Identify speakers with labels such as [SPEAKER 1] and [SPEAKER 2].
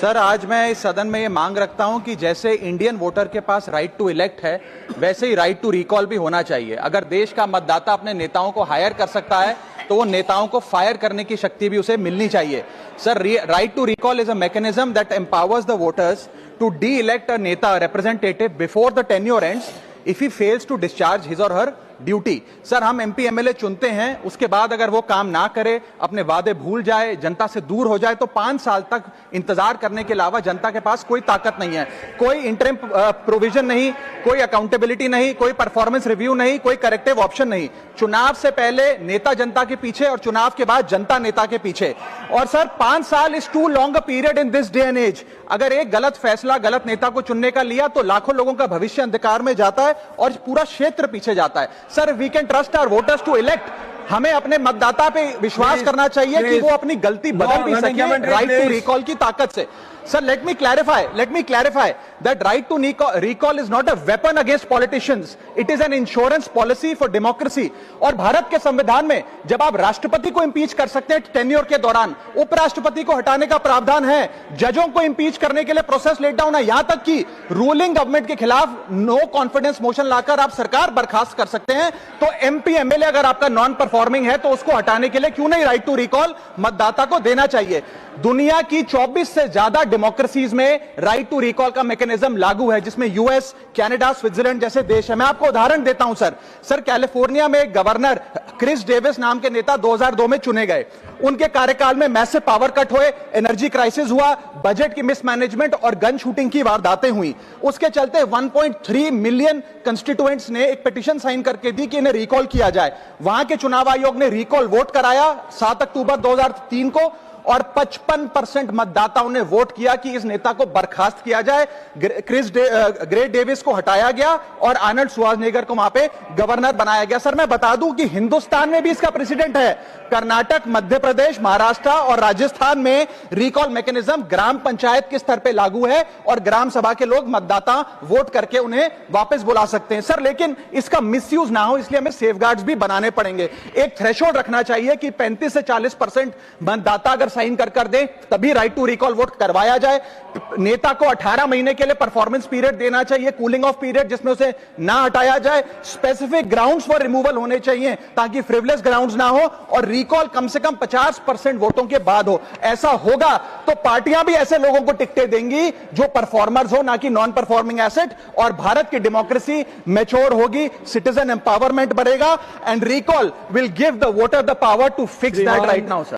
[SPEAKER 1] Sir, आज मैं इस सदन में ये मांग रखता हूं कि जैसे इंडियन वोटर के पास राइट टू इलेक्ट है, वैसे ही राइट टू रिकॉल भी होना चाहिए। अगर देश का मतदाता अपने नेताओं को हायर कर सकता है तो वो नेताओं को फायर करने की शक्ति भी उसे मिलनी चाहिए। Sir, right to recall is a mechanism that empowers the voters to de elect a neta representative before the tenure ends if he fails to discharge his or her duty. Sir, हम MP MLA चुनते हैं, उसके बाद अगर वो काम ना करे, अपने वादे भूल जाए, जनता से दूर हो जाए, तो 5 साल तक इंतजार करने के अलावा जनता के पास कोई ताकत नहीं है। कोई इंटरिम प्रोविजन नहीं, कोई अकाउंटेबिलिटी नहीं, कोई परफॉर्मेंस रिव्यू नहीं, कोई करेक्टिव ऑप्शन नहीं। चुनाव से पहले नेता जनता के पीछे और चुनाव के बाद जनता नेता के पीछे। और सर, 5 साल is too long a period in this day and age. अगर एक गलत फैसला गलत नेता को चुनने का लिया तो लाखों लोगों का भविष्य अंधकार में जाता है और पूरा क्षेत्र पीछे जाता है। Sir, we can trust our voters to elect. हमें अपने मतदाता पे विश्वास करना चाहिए कि वो अपनी गलती बदल भी सके राइट टू रिकॉल की ताकत से। Sir, let me clarify that right to recall is not a weapon against politicians. It is an insurance policy for democracy. और भारत के संविधान में जब आप राष्ट्रपति को इंपीच कर सकते हैं टेन्योर के दौरान, उपराष्ट्रपति को हटाने का प्रावधान है, जजों को इंपीच करने के लिए प्रोसेस लेट डाउन है, यहां तक कि रूलिंग गवर्नमेंट के खिलाफ नो कॉन्फिडेंस मोशन लाकर आप सरकार बर्खास्त कर सकते हैं। तो एमपी एमएलए अगर आपका नॉन परफॉर्मिंग है तो उसको हटाने के लिए क्यों नहीं राइट टू रिकॉल मतदाता को देना चाहिए। दुनिया की 24 से ज्यादा डेमोक्रेसीज में राइट टू रिकॉल का मैकेनिज्म लागू है, जिसमें यूएस, कनाडा, स्विट्जरलैंड जैसे देश है। मैं आपको उदाहरण देता हूं सर, कैलिफोर्निया में एक गवर्नर क्रिस डेविस नाम के नेता 2002 में चुने गए। उनके कार्यकाल में मैसिव पावर कट हुए, एनर्जी क्राइसिस हुआ, बजट की मिसमैनेजमेंट और गन शूटिंग की वारदातें हुई। उसके चलते 1.3 मिलियन कंस्टिट्यूएंट्स ने एक पिटीशन साइन करके दी कि इन्हें रिकॉल किया जाए। वहां के चुनाव आयोग ने रिकॉल वोट कराया 7 अक्टूबर 2003 को और 55% मतदाताओं ने वोट किया कि इस नेता को बर्खास्त किया जाए। ग्रे डेविस को हटाया गया और आर्नल्ड श्वार्ज़नेगर को वहां पे गवर्नर बनाया गया। सर, मैं बता दूं कि हिंदुस्तान में भी इसका प्रेसिडेंट है। कर्नाटक, मध्य प्रदेश, महाराष्ट्र और राजस्थान में रिकॉल मैकेनिज्म ग्राम पंचायत के स्तर पे लागू है और ग्राम सभा के लोग मतदाता वोट करके उन्हें वापस बुला सकते हैं। सर, लेकिन इसका मिसयूज ना हो इसलिए हमें सेफगार्ड्स भी बनाने पड़ेंगे। एक थ्रेशोल्ड रखना चाहिए कि 35 से 40% मतदाता अगर साइन कर दे तभी राइट टू रिकॉल वोट करवाया जाए। नेता को 18 महीने के लिए परफॉर्मेंस पीरियड देना चाहिए, कूलिंग ऑफ पीरियड, जिसमें उसे ना हटाया जाए। स्पेसिफिक ग्राउंड्स फॉर रिमूवल होने चाहिए ताकि फ्रिवलेस ग्राउंड्स ना हो और रिकॉल कम से कम 50% वोटों के बाद हो। ऐसा होगा तो पार्टियां भी ऐसे लोगों को टिकटें देंगी जो परफॉर्मर्स हो, ना कि नॉन परफॉर्मिंग एसेट, और भारत की डेमोक्रेसी मैच्योर होगी, सिटीजन एम्पावरमेंट बढ़ेगा and recall will give the voter the power to fix that right now. Sir,